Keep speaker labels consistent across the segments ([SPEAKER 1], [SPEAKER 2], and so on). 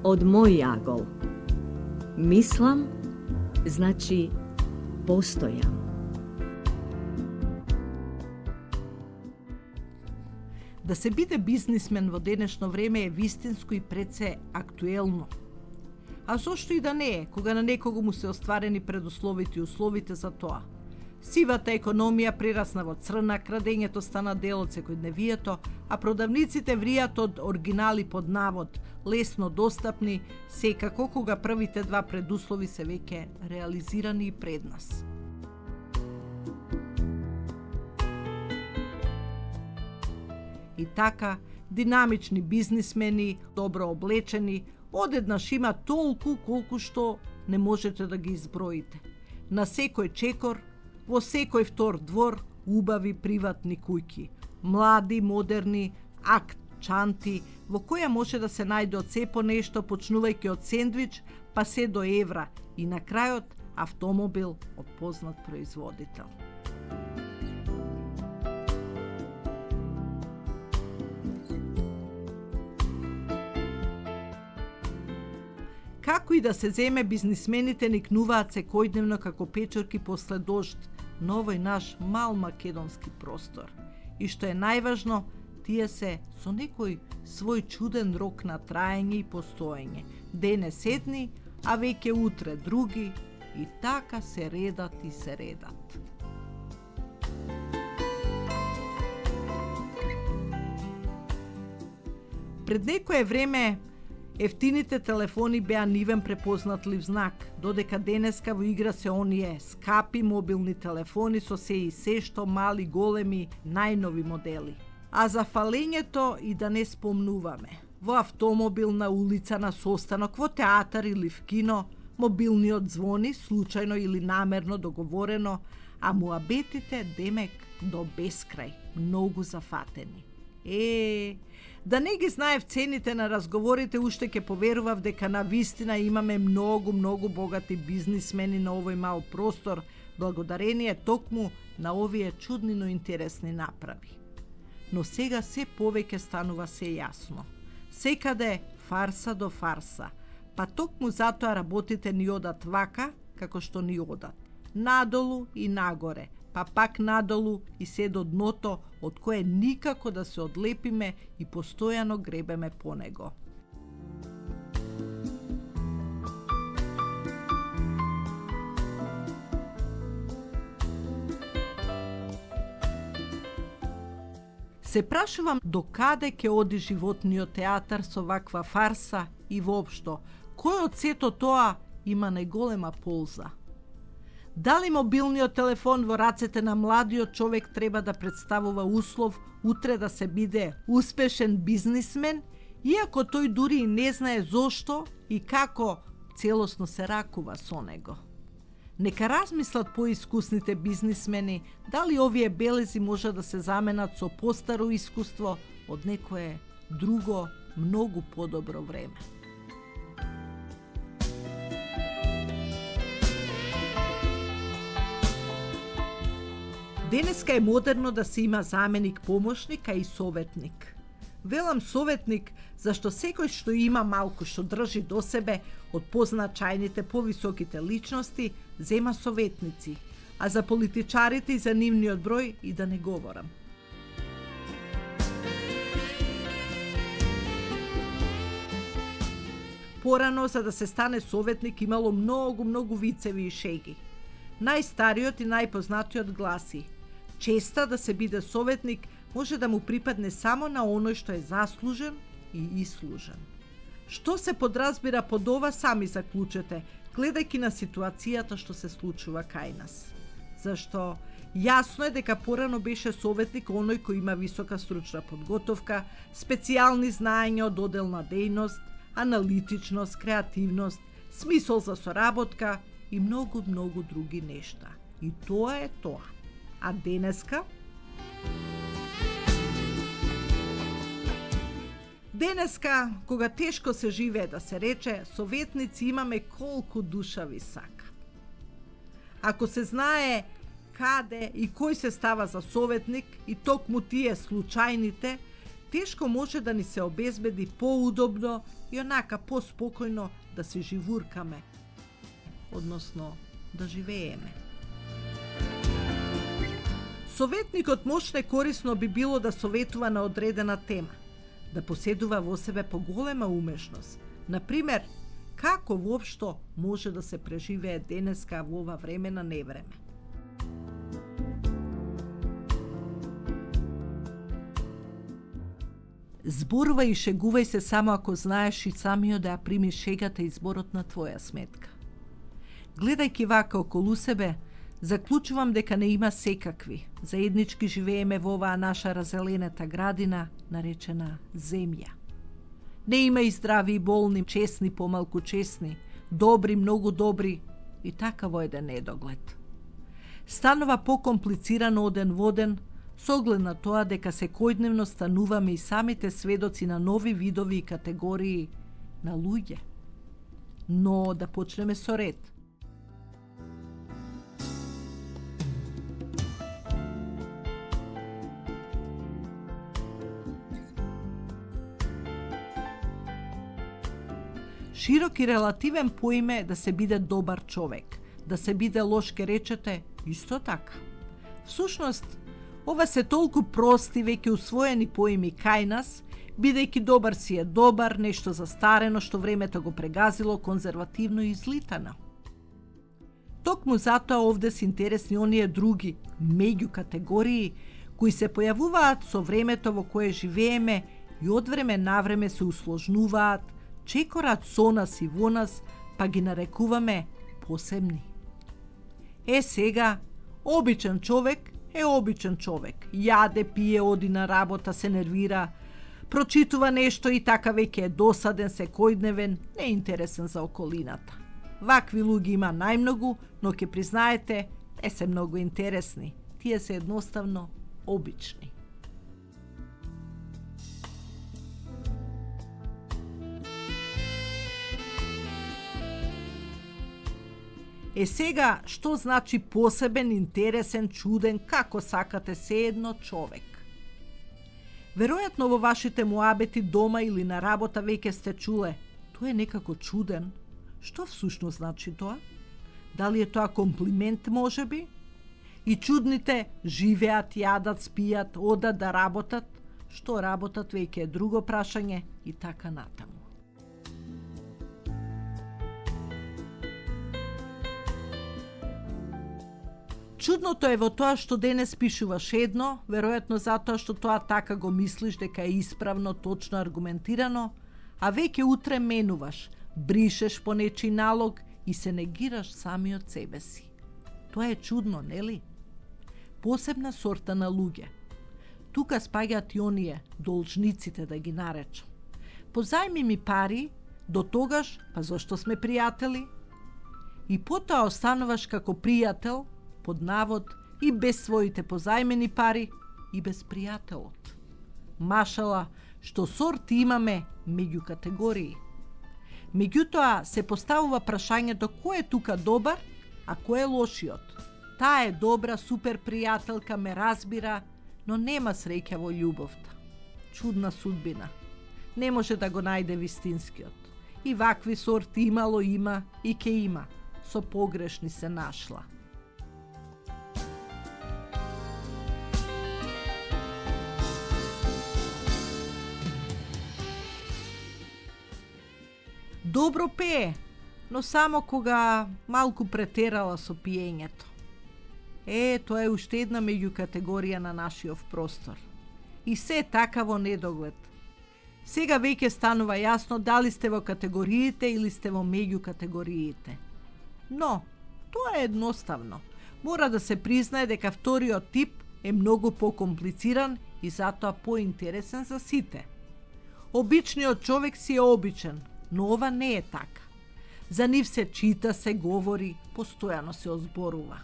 [SPEAKER 1] od moj jagol. Mislim, znači postojam.
[SPEAKER 2] Da se биде бизнисмен во денешно време е вистинско и пред се актуелно. А зошто и да не е, кога на некого му се остварени предусловите и условите за тоа? Сивата економија прерасна во црна, крадењето стана дел од секојдневието, а продавниците вријат од оригинали под навод, лесно достапни, секако кога првите два предуслови се веќе реализирани и пред нас. И така, динамични бизнисмени, добро облечени, одеднаш има толку колку што не можете да ги изброите. На секој чекор, во секој втор двор, убави приватни куќи. Млади, модерни, чанти, во која може да се најде од се по нешто, почнувајќи од сендвич, па се до евра и на крајот автомобил од познат производител. Како и да се земе, бизнисмените никнуваат секојдневно како печорки после дожд на овој наш мал македонски простор. И што е најважно, тие се со некој свој чуден рок на траење и постоење. Денес едни, а веќе утре други, и така се редат и се редат. Пред некое време ефтините телефони беа нивен препознатлив знак, додека денеска во игра се оние скапи мобилни телефони со се и се што мали, големи, најнови модели. А за фалењето и да не спомнуваме. Во автомобил, на улица, на состанок, во театар или в кино, мобилниот звони, случајно или намерно договорено, а муабетите демек до бескрај, многу зафатени. Да не ги знаев цените на разговорите, уште ќе поверував дека на вистина имаме многу богати бизнисмени на овој мал простор, благодарение токму на овие чудни, но интересни направи. Но сега се повеќе станува се јасно. Секаде фарса до фарса, па токму затоа работите ни одат вака, како што ни одат. Надолу и нагоре, па пак надолу и се до дното, од кое никако да се одлепиме и постојано гребеме по него. Се прашувам до каде ќе оди животниот театар со ваква фарса и воопшто, кој од сето тоа има најголема полза? Дали мобилниот телефон во рацете на младиот човек треба да представува услов утре да се биде успешен бизнисмен, иако тој дури и не знае зошто и како целосно се ракува со него? Нека размислат поискусните бизнисмени дали овие белези може да се заменат со постаро искуство од некое друго, многу подобро време. Денеска е модерно да се има заменик помошник, а и советник. Велам советник, зашто секој што има малку што држи до себе од позначајните, повисоките личности, зема советници, а за политичарите и за нивниот број и да не говорам. Порано, за да се стане советник, имало многу вицеви и шеги. Најстариот и најпознатиот гласи: честа да се биде советник може да му припадне само на оној што е заслужен и ислужен. Што се подразбира под ова, сами заклучете, гледајќи на ситуацијата што се случува кај нас. Зашто јасно е дека порано беше советник оној кој има висока стручна подготовка, специјални знаења од оделна дејност, аналитичност, креативност, смисол за соработка и многу други нешта. И тоа е тоа. А денеска? Денеска, кога тешко се живее, да се рече, советници имаме колку душа ви сака. Ако се знае каде и кој се става за советник и токму тие случајните, тешко може да ни се обезбеди поудобно и онака поспокојно да се живуркаме, односно да живееме. Советникот мошне корисно би било да советува на одредена тема, да поседува во себе поголема умешност. Например, како воопшто може да се преживее денеска во ова време на невреме. Зборувај и шегувај се само ако знаеш и самиот да ја примиш шегата и зборот на твоја сметка. Гледајќи вака околу себе, заклучувам дека не има секакви. Заеднички живееме во оваа наша разеленета градина, наречена земја. Не има и здрави и болни, честни, помалку честни, добри, многу добри и така во еден недоглед. Станува покомплицирано оден во ден, со оглед на тоа дека секојдневно стануваме и самите сведоци на нови видови и категории на луѓе. Но да почнеме со ред. Широк и релативен поиме да се биде добар човек, да се биде лош ке речете исто така. Всушност, ова се толку прости, веќе усвоени поими кај нас, бидејќи добар си е добар, нешто застарено што времето го прегазило, конзервативно и излитано. Токму затоа овде се интересни оние други, меѓу категории, кои се појавуваат со времето во кое живееме и од време на време се усложнуваат, чекорат со нас и во нас, па ги нарекуваме посебни. Сега, обичен човек е обичен човек. Јаде, пие, оди на работа, се нервира, прочитува нешто и така веќе е досаден, секојдневен, неинтересен за околината. Вакви луѓе има најмногу, но ќе признаете, не се многу интересни. Тие се едноставно обични. Сега, што значи посебен, интересен, чуден, како сакате, седно човек? Веројатно во вашите муабети дома или на работа веќе сте чуле, тој е некако чуден. Што всушност значи тоа? Дали е тоа комплимент можеби? И чудните живеат, јадат, спијат, одат да работат, што работат веќе е друго прашање и така натаму. Чудното е во тоа што денес пишуваш едно, веројатно затоа што тоа така го мислиш дека е исправно, точно, аргументирано, а веќе утре менуваш, бришеш по нечи налог и се негираш самиот себе си. Тоа е чудно, нели? Посебна сорта на луѓе. Тука спаѓаат и оние, должниците да ги наречам. Позајми ми пари, до тогаш, па зошто сме пријатели? И потоа остануваш како пријател, под навод, и без своите позајмени пари, и без пријателот. Машала, што сорти имаме меѓу категории. Меѓутоа се поставува прашањето кој е тука добар, а кој е лошиот. Таа е добра, супер пријателка, ме разбира, но нема среќа во љубовта. Чудна судбина. Не може да го најде вистинскиот. И вакви сорти имало има и ке има. Со погрешни се нашла. Добро пее, но само кога малку претерала со пиењето. Тоа е уште една меѓу категорија на нашиот простор. И се така во недоглед. Сега веќе станува јасно дали сте во категориите или сте во меѓу категориите. Но, тоа е едноставно. Мора да се признае дека вториот тип е многу покомплициран и затоа поинтересен за сите. Обичниот човек си е обичен, но ова не е така. За нив се чита, се говори, постојано се озборува.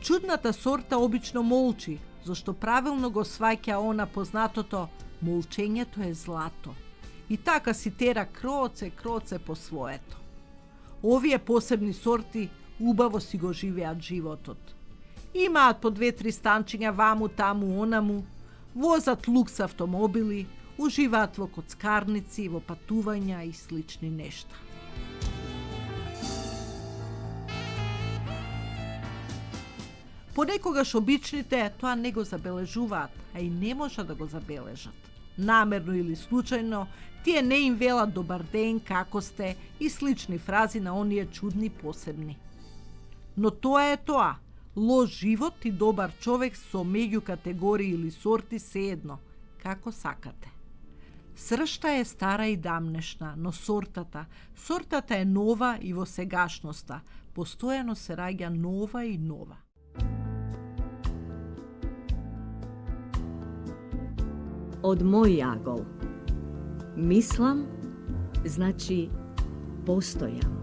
[SPEAKER 2] Чудната сорта обично молчи, зашто правилно го сваќа она познатото молчењето е злато. И така си тера кроце по своето. Овие посебни сорти убаво си го живеат животот. Имаат по 2-3 станчиња ваму, таму, онаму, возат лукс автомобили, уживаат во коцкарници, во патувања и слични нешта. Понекогаш обичните тоа не го забележуваат, а и не можат да го забележат. Намерно или случајно, тие не им велат добар ден, како сте и слични фрази на оние чудни посебни. Но тоа е тоа. Лош живот и добар човек со меѓу категории или сорти се едно, како сакате. Сршта е стара и дамнешна, но сортата е нова и во сегашноста, постојано се раѓа нова и нова.
[SPEAKER 1] Од мој агол. Мислам, значи постојам.